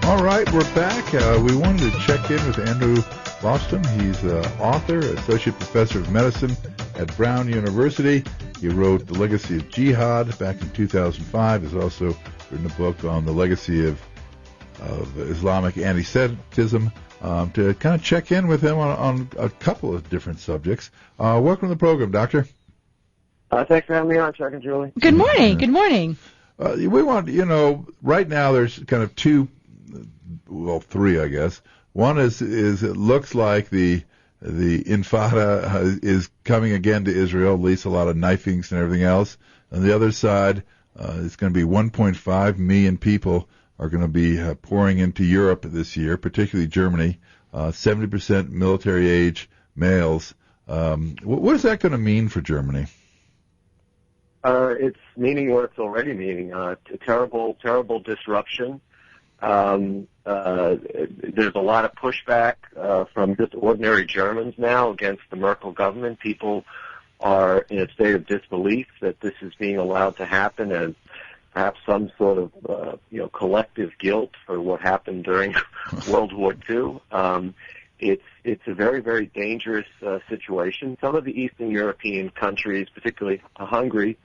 All right, we're back. We wanted to check in with Andrew Bostom. He's author, associate professor of medicine at Brown University. He wrote The Legacy of Jihad back in 2005. He's also written a book on the legacy of Islamic anti-Semitism. To kind of check in with him on a couple of different subjects. Welcome to the program, Doctor. Thanks for having me on, Chuck and Julie. Good morning. Good morning. We want, right now there's kind of three, I guess. One is it looks like the Intifada is coming again to Israel, at least a lot of knifings and everything else. On the other side, it's going to be 1.5 million people are going to be pouring into Europe this year, particularly Germany, 70% military age males. What is that going to mean for Germany? It's meaning what it's already meaning, terrible disruption. There's a lot of pushback from just ordinary Germans now against the Merkel government. People are in a state of disbelief that this is being allowed to happen as perhaps some sort of collective guilt for what happened during World War II. It's a very, very dangerous situation. Some of the Eastern European countries, particularly Hungary,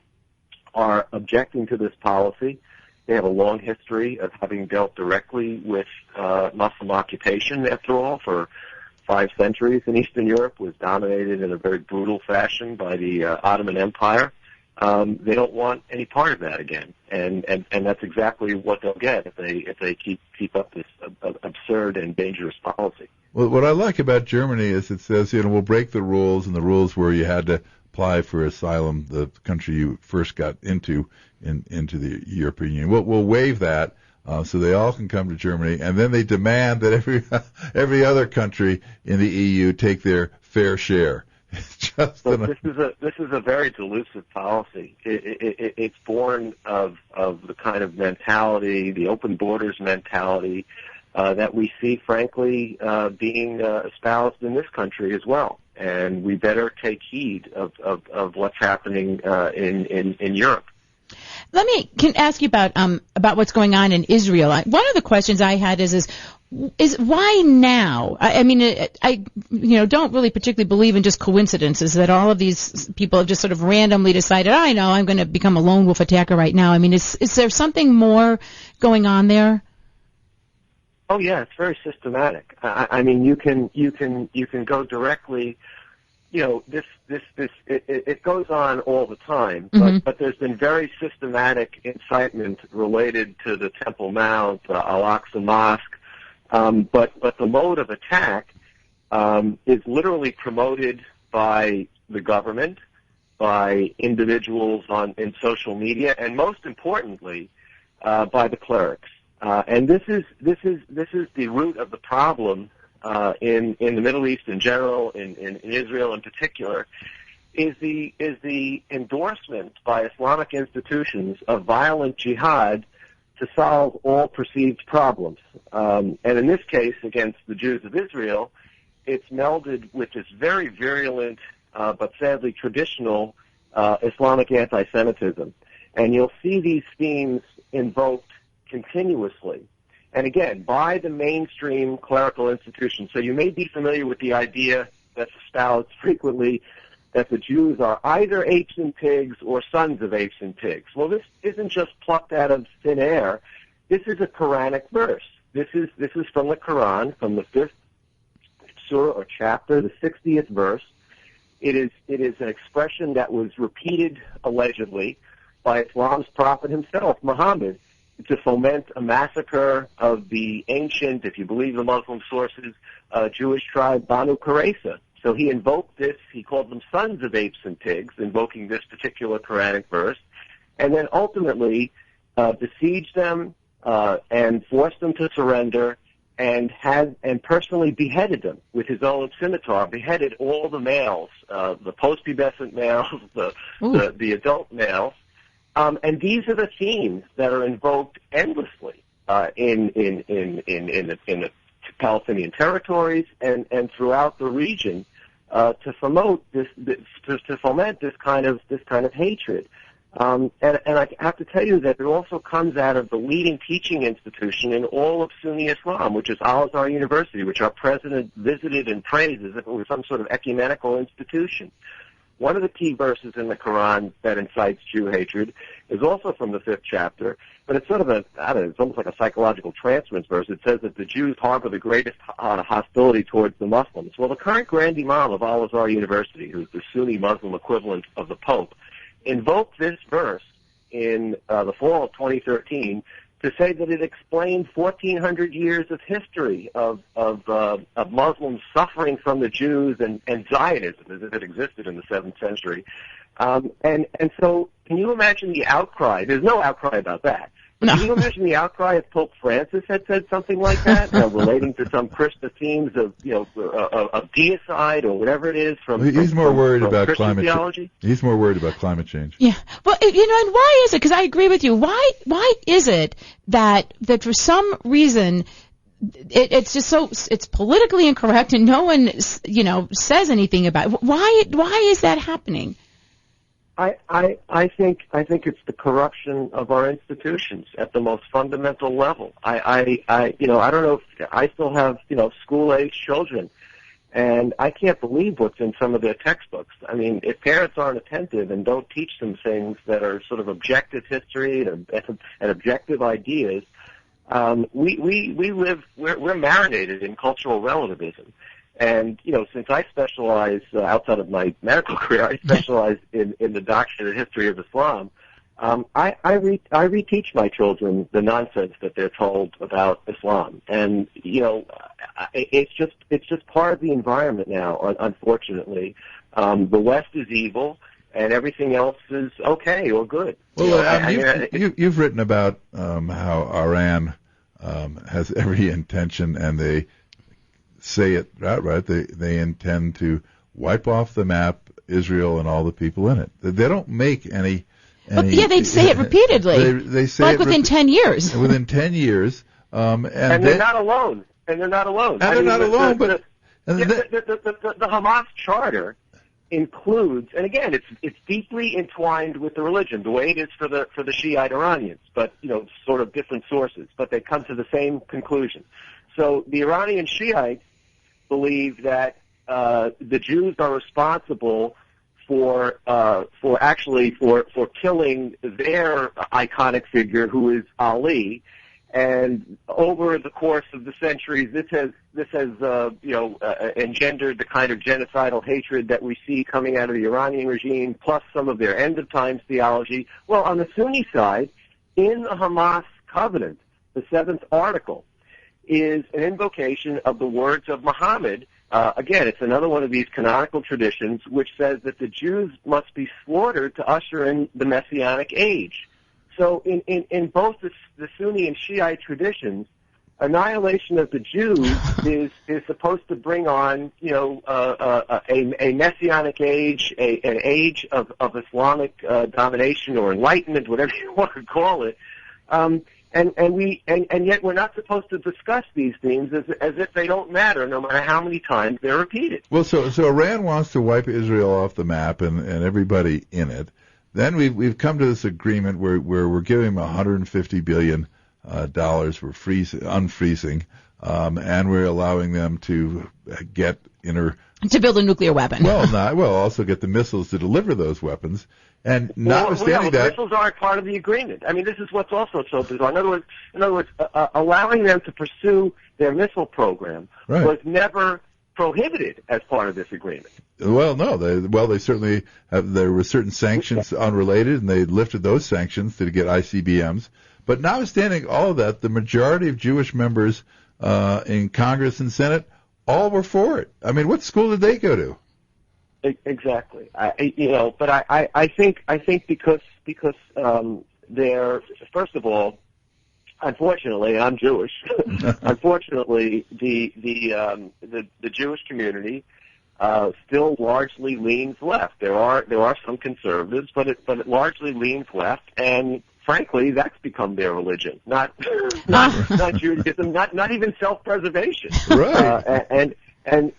are objecting to this policy. They have a long history of having dealt directly with Muslim occupation. After all, for 5 centuries in Eastern Europe was dominated in a very brutal fashion by the Ottoman Empire. They don't want any part of that again, and that's exactly what they'll get if they keep up this absurd and dangerous policy. Well, what I like about Germany is it says we'll break the rules, and the rules where you had to apply for asylum, the country you first got into the European Union. We'll waive that, so they all can come to Germany, and then they demand that every other country in the EU take their fair share. This is a very delusive policy. It's born of the kind of mentality, the open borders mentality that we see, frankly, being espoused in this country as well. And we better take heed of what's happening in Europe. Let me ask you about what's going on in Israel. One of the questions I had is why now? I mean, I don't really particularly believe in just coincidences that all of these people have just sort of randomly decided, I know, I'm going to become a lone wolf attacker right now. I mean, is there something more going on there? Oh yeah, it's very systematic. I mean, you can go directly. It goes on all the time, but there's been very systematic incitement related to the Temple Mount, Al-Aqsa Mosque, but the mode of attack is literally promoted by the government, by individuals in social media, and most importantly, by the clerics. And this is the root of the problem in the Middle East in general, in Israel in particular, is the endorsement by Islamic institutions of violent jihad to solve all perceived problems. And in this case, against the Jews of Israel, it's melded with this very virulent but sadly traditional Islamic anti-Semitism. And you'll see these themes invoked continuously, and again, by the mainstream clerical institutions. So you may be familiar with the idea that's espoused frequently that the Jews are either apes and pigs or sons of apes and pigs. Well, this isn't just plucked out of thin air. This is a Quranic verse. This is from the Quran, from the 5th surah or chapter, the 60th verse. It is an expression that was repeated, allegedly, by Islam's prophet himself, Muhammad, to foment a massacre of the ancient, if you believe the Muslim sources, Jewish tribe Banu Qurayza. So he invoked this, he called them sons of apes and pigs, invoking this particular Quranic verse, and then ultimately besieged them and forced them to surrender, and personally beheaded them with his own scimitar, beheaded all the males, the post-pubescent males, the adult males. And these are the themes that are invoked endlessly in the Palestinian territories and throughout the region to foment this kind of hatred. And I have to tell you that it also comes out of the leading teaching institution in all of Sunni Islam, which is Al-Azhar University, which our president visited and praised as if it was some sort of ecumenical institution. One of the key verses in the Quran that incites Jew hatred is also from the 5th chapter, but it's sort of it's almost like a psychological transference verse. It says that the Jews harbor the greatest hostility towards the Muslims. Well, the current Grand Imam of Al-Azhar University, who's the Sunni Muslim equivalent of the Pope, invoked this verse in the fall of 2013 to say that it explained 1,400 years of history of Muslims suffering from the Jews and Zionism as if it existed in the 7th century. And so can you imagine the outcry? There's no outcry about that. No. Can you imagine the outcry if Pope Francis had said something like that, relating to some Christian themes of deicide or whatever it is He's more worried about Christian climate theology? He's more worried about climate change. Yeah. Well, and why is it? Because I agree with you. Why is it that for some reason it's just it's politically incorrect and no one says anything about it? Why is that happening? I think it's the corruption of our institutions at the most fundamental level. I don't know if I still have school-age children, and I can't believe what's in some of their textbooks. I mean, if parents aren't attentive and don't teach them things that are sort of objective history and objective ideas, we're marinated in cultural relativism. And, since I specialize, outside of my medical career, I specialize in the doctrine and history of Islam, I reteach my children the nonsense that they're told about Islam. And, it's just part of the environment now, unfortunately. The West is evil, and everything else is okay or good. Well, you've written about how Iran has every intention, and they say it outright. They intend to wipe off the map Israel and all the people in it. They don't make any. They'd say it repeatedly. They say like it within 10 years. Within 10 years, and they're not alone. And they're not alone. The Hamas charter includes, and again, it's deeply entwined with the religion, the way it is for the Shiite Iranians, but sort of different sources, but they come to the same conclusion. So the Iranian Shiites believe that the Jews are responsible for killing their iconic figure, who is Ali. And over the course of the centuries, this has engendered the kind of genocidal hatred that we see coming out of the Iranian regime, plus some of their end of times theology. Well, on the Sunni side, in the Hamas covenant, the 7th article is an invocation of the words of Muhammad. Again, it's another one of these canonical traditions which says that the Jews must be slaughtered to usher in the Messianic age. So in both the Sunni and Shiite traditions, annihilation of the Jews is supposed to bring on a Messianic age, an age of Islamic domination or enlightenment, whatever you want to call it. And yet we're not supposed to discuss these themes as if they don't matter, no matter how many times they're repeated. Well, so Iran wants to wipe Israel off the map and everybody in it. Then we've come to this agreement where we're giving them $150 billion for unfreezing, and we're allowing them to get to build a nuclear weapon. Also get the missiles to deliver those weapons. And notwithstanding that, missiles aren't part of the agreement. I mean, this is what's also so bizarre. In other words, allowing them to pursue their missile program was never prohibited as part of this agreement. Well, no. They certainly have. There were certain sanctions unrelated, and they lifted those sanctions to get ICBMs. But notwithstanding all of that, the majority of Jewish members in Congress and Senate all were for it. I mean, what school did they go to? Exactly. But I think because they're, first of all, unfortunately, I'm Jewish. Unfortunately, the Jewish community still largely leans left. There are some conservatives, but it largely leans left, and frankly, that's become their religion. Not Judaism, not even self-preservation. Right. You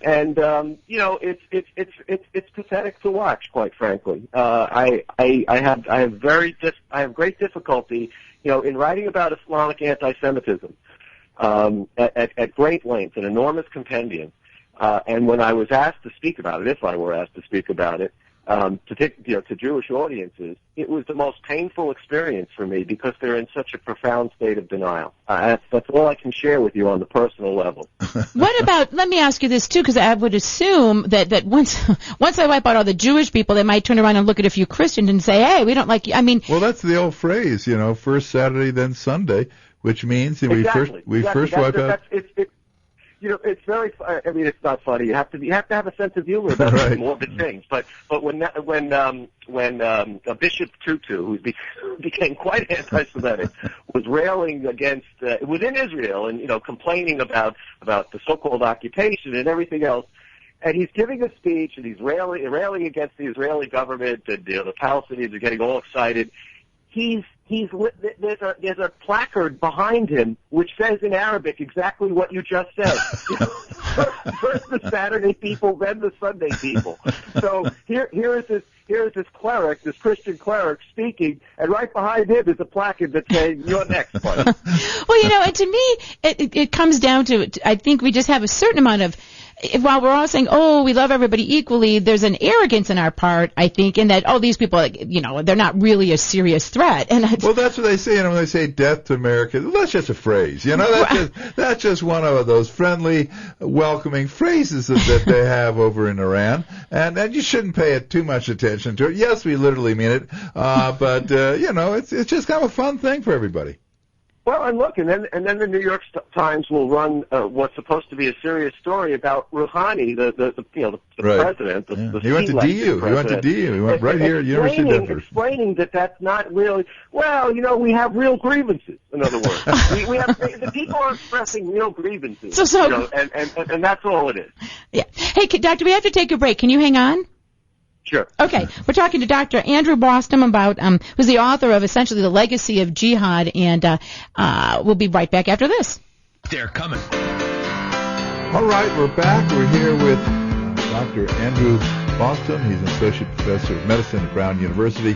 know, it's pathetic to watch, quite frankly. I have great difficulty, you know, in writing about Islamic anti-Semitism at great length, an enormous compendium. And when I was asked to speak about it, if I were asked to speak about it, to Jewish audiences, it was the most painful experience for me because they're in such a profound state of denial. That's all I can share with you on the personal level. What about, let me ask you this too, because I would assume that once I wipe out all the Jewish people, they might turn around and look at a few Christians and say, hey, we don't like you. I mean, well, that's the old phrase, you know, first Saturday, then Sunday, which means we first wipe out. You know, it's very. I mean, it's not funny. You have to have a sense of humor about right. morbid things. But when Bishop Tutu, who became quite anti-Semitic, was railing against within Israel and, you know, complaining about the so-called occupation and everything else, and he's giving a speech and he's railing against the Israeli government, and, you know, the Palestinians are getting all excited. There's a placard behind him which says in Arabic exactly what you just said. First the Saturday people, then the Sunday people. So here is this cleric, this Christian cleric speaking, and right behind him is a placard that says, "You're next, buddy." Well, you know, and to me, it comes down to, I think we just have a certain amount of, while we're all saying, oh, we love everybody equally, there's an arrogance in our part, I think, in that, oh, these people, you know, they're not really a serious threat. And well, that's what they say, you know, when they say death to America. That's just a phrase, you know. That's just one of those friendly, welcoming phrases that they have over in Iran, and you shouldn't pay it too much attention to it. Yes, we literally mean it, but you know, it's just kind of a fun thing for everybody. Well, and look, and then the New York Times will run what's supposed to be a serious story about Rouhani, the right. president. He went to DU. He went to DU. He went right here at University of Denver. Explaining that that's not really. Well, you know, we have real grievances. In other words, we have the people are expressing real grievances. So you know, and that's all it is. Yeah. Hey, Doctor, we have to take a break. Can you hang on? Sure. Okay, we're talking to Dr. Andrew Bostom about who's the author of essentially The Legacy of Jihad, and we'll be right back after this. They're coming. All right, we're back. We're here with Dr. Andrew Bostom. He's an associate professor of medicine at Brown University,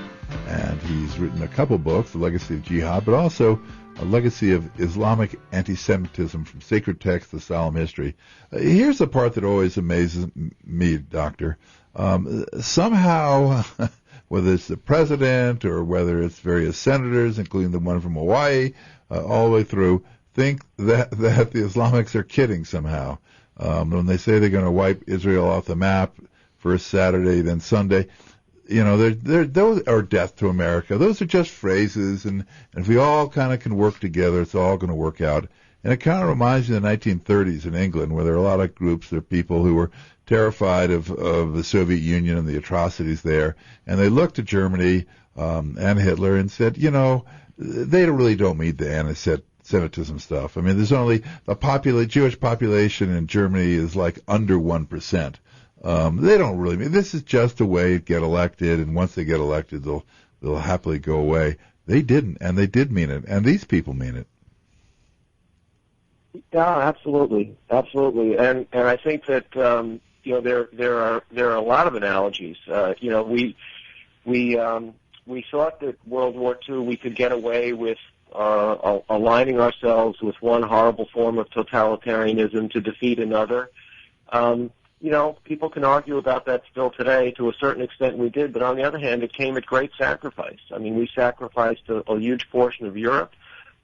and he's written a couple books, The Legacy of Jihad, but also A Legacy of Islamic Anti-Semitism from Sacred Text to Solemn History. Here's the part that always amazes me, Doctor. Somehow, whether it's the president or whether it's various senators, including the one from Hawaii, all the way through, think that the Islamics are kidding somehow. When they say they're going to wipe Israel off the map first Saturday, then Sunday, you know, those are death to America. Those are just phrases, and if we all kind of can work together, it's all going to work out. And it kind of reminds me of the 1930s in England, where there were a lot of groups, there were people who were terrified of the Soviet Union and the atrocities there, and they looked to Germany and Hitler and said, you know, they really don't mean the anti-Semitism stuff. I mean, there's only the Jewish population in Germany is like under 1%. They don't really mean, this is just a way to get elected, and once they get elected, they'll happily go away. They didn't, and they did mean it, and these people mean it. Yeah, absolutely, and I think that you know, there are a lot of analogies. You know, we thought that World War II we could get away with aligning ourselves with one horrible form of totalitarianism to defeat another. You know, people can argue about that still today. To a certain extent we did, but on the other hand, it came at great sacrifice. I mean, we sacrificed a huge portion of Europe.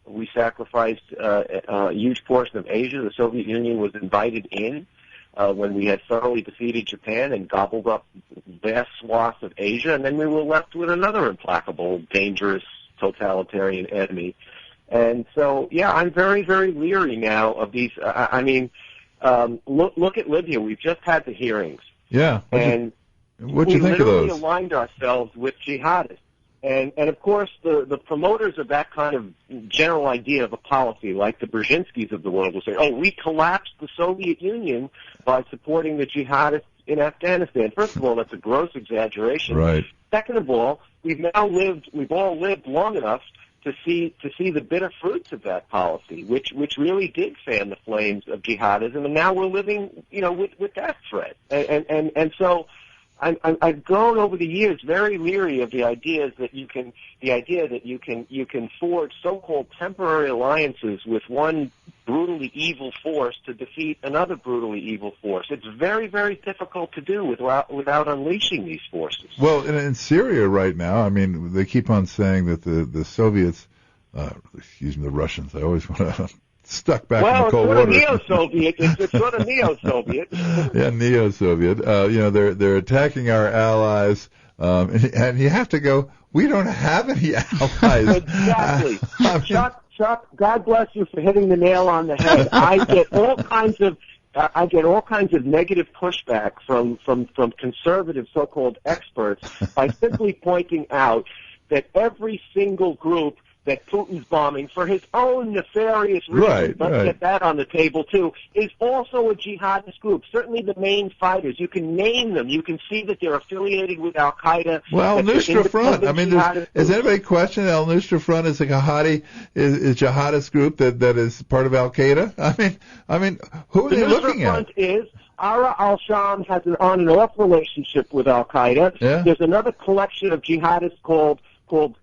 We sacrificed a huge portion of Asia. The Soviet Union was invited in when we had thoroughly defeated Japan and gobbled up vast swaths of Asia, and then we were left with another implacable, dangerous, totalitarian enemy. And so, yeah, I'm very, very leery now of these. I mean, look at Libya. We've just had the hearings. Yeah. And what'd you think of those? We literally aligned ourselves with jihadists. And of course, the promoters of that kind of general idea of a policy, like the Brzezinskis of the world, will say, oh, we collapsed the Soviet Union by supporting the jihadists in Afghanistan. First of all, that's a gross exaggeration. Right. Second of all, we've all lived long enough to see the bitter fruits of that policy, which really did fan the flames of jihadism, and now we're living, with that threat. And so I've grown over the years very leery of the idea that you can forge so-called temporary alliances with one brutally evil force to defeat another brutally evil force. It's very, very difficult to do without unleashing these forces. Well, in Syria right now, I mean, they keep on saying that the Soviets, the Russians, I always want to stuck back in the Cold War. Well, it's sort of neo-Soviet. Yeah, neo-Soviet. They're attacking our allies, and you have to go, we don't have any allies. Exactly. Chuck, God bless you for hitting the nail on the head. I get all kinds of negative pushback from conservative so-called experts by simply pointing out that every single group that Putin's bombing for his own nefarious reasons, let's get that on the table too, is also a jihadist group. Certainly the main fighters. You can name them. You can see that they're affiliated with Al-Qaeda. Well, Nusra Front. I mean, has anybody questioned Al Nusra Front is a jihadist group that is part of Al-Qaeda? I mean, who are they looking at? The Nusra Front is Ara al-Sham has an on and off relationship with Al-Qaeda. Yeah. There's another collection of jihadists called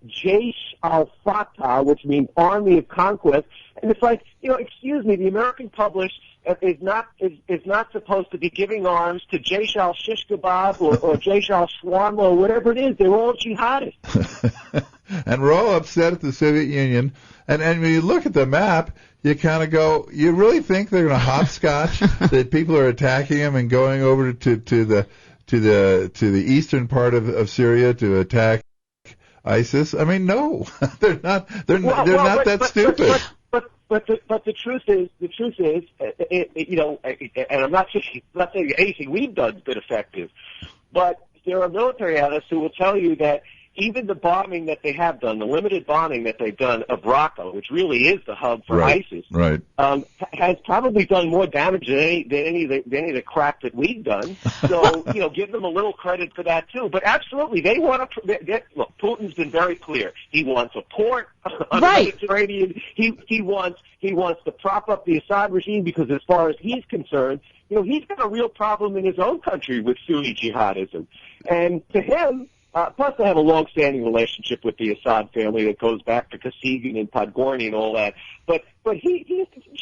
Jaish al-Fatah, which means Army of Conquest. And it's like, excuse me, the American public is not supposed to be giving arms to Jaish al-Shish Kebab or Jaish al-Shawarma or whatever it is. They're all jihadists. And we're all upset at the Soviet Union. And when you look at the map, you kind of go, you really think they're going to hopscotch that people are attacking them and going over to the eastern part of Syria to attack ISIS? I mean, no, they're not. They're not that stupid. But the truth is, and I'm not saying anything we've done has been effective, but there are military analysts who will tell you that even the bombing that they have done, the limited bombing that they've done of Raqqa, which really is the hub for ISIS, has probably done more damage than any of the crap that we've done. So, give them a little credit for that too. But absolutely, they want to. Look, Putin's been very clear. He wants a port on the Mediterranean. He wants to prop up the Assad regime because, as far as he's concerned, he's got a real problem in his own country with Sunni jihadism, and to him. Plus, I have a long-standing relationship with the Assad family that goes back to Kosygin and Podgorny and all that. But he's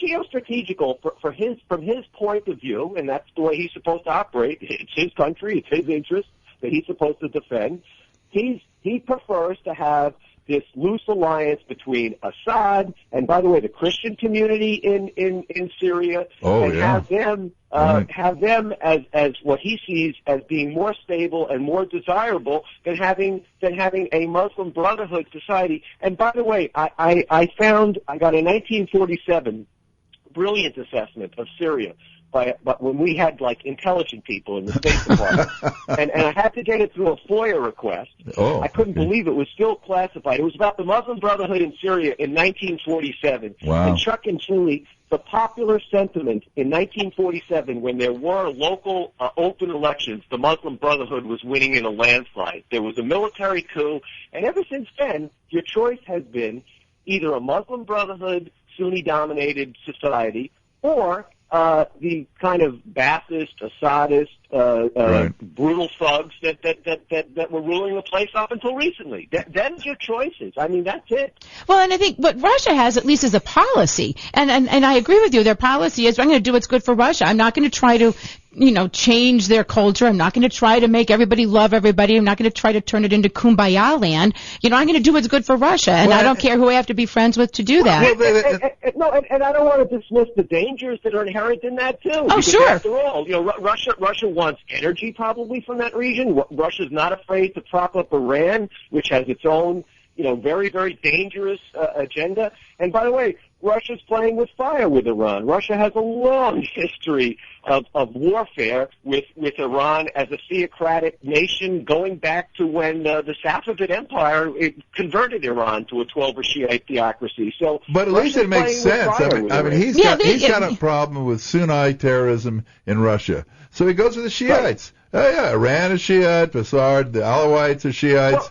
geostrategical from his point of view, and that's the way he's supposed to operate. It's his country, it's his interest that he's supposed to defend. He prefers to have this loose alliance between Assad and, by the way, the Christian community in Syria, have them as what he sees as being more stable and more desirable than having a Muslim Brotherhood society. And by the way, I got a 1947 brilliant assessment of Syria. But when we had intelligent people in the State Department, and I had to get it through a FOIA request. I couldn't believe it was still classified. It was about the Muslim Brotherhood in Syria in 1947. Wow. And Chuck and Julie, the popular sentiment in 1947, when there were local open elections, the Muslim Brotherhood was winning in a landslide. There was a military coup, and ever since then, your choice has been either a Muslim Brotherhood, Sunni-dominated society, or the kind of Ba'athist, Assadist, brutal thugs that were ruling the place up until recently. That's your choices. I mean, that's it. Well, and I think what Russia has, at least, is a policy. And I agree with you. Their policy is, I'm going to do what's good for Russia. I'm not going to try to change their culture. I'm not going to try to make everybody love everybody. I'm not going to try to turn it into kumbaya land. I'm going to do what's good for Russia, and I don't care who I have to be friends with to do that. And I don't want to dismiss the dangers that are inherent in that too. Oh, sure. After all, Russia wants energy probably from that region. Russia's not afraid to prop up Iran, which has its own, very, very dangerous agenda. And by the way, Russia's playing with fire with Iran. Russia has a long history of warfare with Iran as a theocratic nation, going back to when the Safavid Empire converted Iran to a 12 Shiite theocracy. So, but at least it makes sense. I mean, he's got a problem with Sunni terrorism in Russia, so he goes with the Shiites. Right. Oh yeah, Iran is Shiite, Basard, the Alawites are Shiites.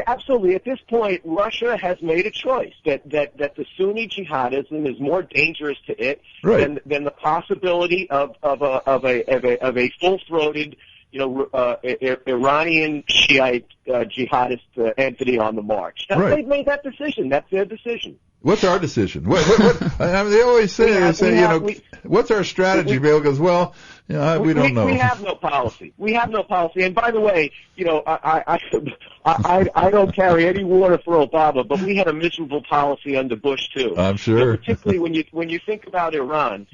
Absolutely. At this point, Russia has made a choice that the Sunni jihadism is more dangerous to it than the possibility of a full-throated, Iranian Shiite jihadist entity on the march. They've made that decision. That's their decision. What's our decision? What I mean, they always say, what's our strategy? Bill goes, well, we don't know. We have no policy. And by the way, I don't carry any water for Obama, but we had a miserable policy under Bush too. I'm sure. Particularly when you think about Iran,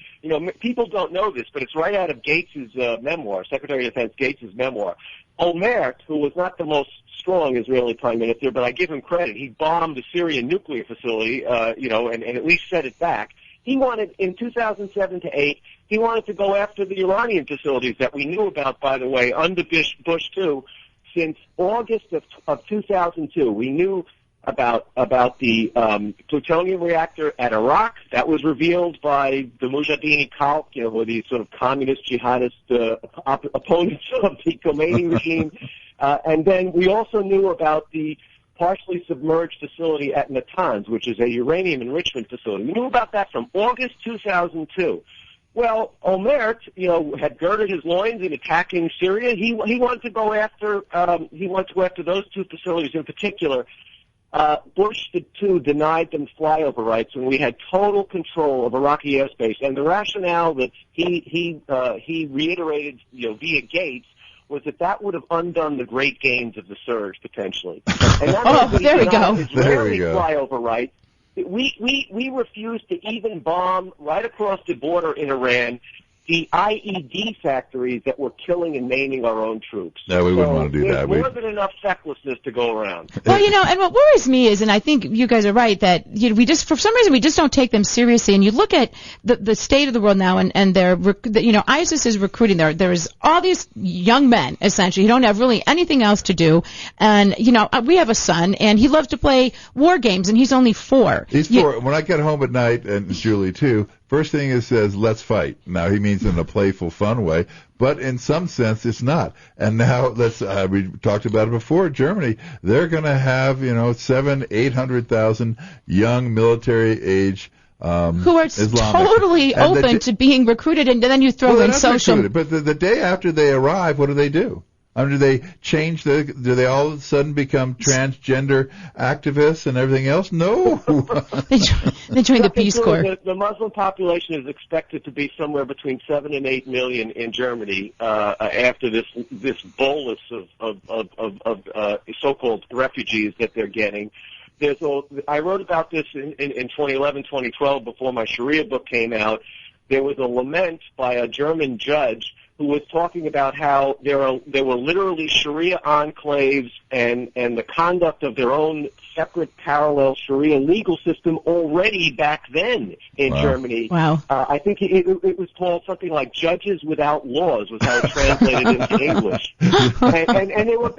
people don't know this, but it's right out of Gates's memoir, Secretary of Defense Gates's memoir. Olmert, who was not the most strong Israeli prime minister, but I give him credit. He bombed the Syrian nuclear facility, and at least set it back. He wanted, in 2007 to 8, he wanted to go after the Iranian facilities that we knew about, by the way, under Bush too. Since August of 2002, we knew about the plutonium reactor at Iraq. That was revealed by the Mujahideen Khalq, who are these sort of communist jihadist opponents of the Khomeini regime. And then we also knew about the partially submerged facility at Natanz, which is a uranium enrichment facility. We knew about that from August 2002. Well, Olmert, had girded his loins in attacking Syria. He wanted to go after those two facilities in particular. Bush too denied them flyover rights when we had total control of Iraqi airspace, and the rationale that he reiterated, via Gates, was that would have undone the great gains of the surge potentially. And there we go. Israeli flyover rights. We refused to even bomb right across the border in Iran the IED factories that were killing and maiming our own troops. No, we wouldn't want to do that. There's more than enough fecklessness to go around. Well, and what worries me is, and I think you guys are right, that we just, for some reason, we just don't take them seriously. And you look at the state of the world now, and they're, ISIS is recruiting. There's all these young men, essentially, who don't have really anything else to do. And, we have a son, and he loves to play war games, and he's only 4. He's 4. When I get home at night, and Julie too, first thing it says, let's fight. Now, he means in a playful, fun way, but in some sense, it's not. And now, we talked about it before, Germany, they're going to have, 800,000 young military-age who are Islamic. Totally open to being recruited, and then you throw in social. Recruited, but the day after they arrive, what do? Do they change do they all of a sudden become transgender activists and everything else? No. They join the Peace Corps. The Muslim population is expected to be somewhere between 7 and 8 million in Germany after this bolus of so-called refugees that they're getting. I wrote about this in 2011, 2012 before my Sharia book came out. There was a lament by a German judge who was talking about how there were literally Sharia enclaves and the conduct of their own separate parallel Sharia legal system already back then in Germany. Wow. I think it was called something like Judges Without Laws was how it translated into English. And they were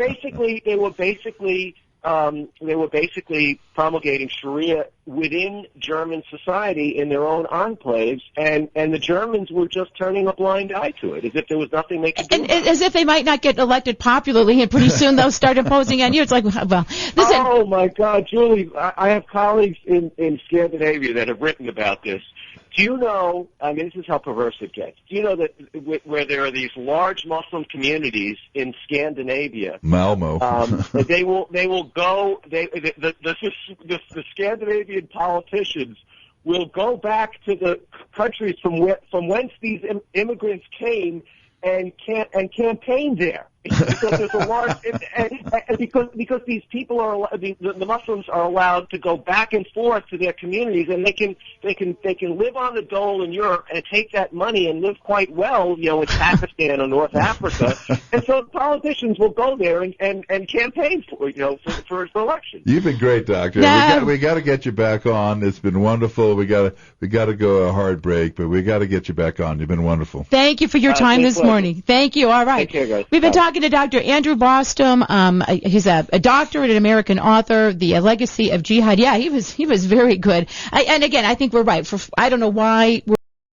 basically promulgating Sharia within German society in their own enclaves, and the Germans were just turning a blind eye to it, as if there was nothing they could do. And as if they might not get elected popularly, and pretty soon they'll start imposing on you. It's like, well, listen. Oh my God, Julie, I have colleagues in Scandinavia that have written about this. Do you know, this is how perverse it gets. Do you know that where there are these large Muslim communities in Scandinavia, Malmo, they will go, the Scandinavian politicians will go back to the countries from whence these immigrants came and campaign there. Because there's a large, and because these people the Muslims are allowed to go back and forth to their communities, and they can live on the dole in Europe and take that money and live quite well, in Pakistan or North Africa. And so politicians will go there and campaign for election. You've been great, Doctor. We got to get you back on. It's been wonderful. We got to go a hard break, but we got to get you back on. You've been wonderful. Thank you for your time this morning. Thank you. All right. Take care, guys. We've been talking to Dr. Andrew Bostom. He's a doctorate and American author, The Legacy of Jihad. Yeah, he was very good. And again, I think we're right. I don't know why we're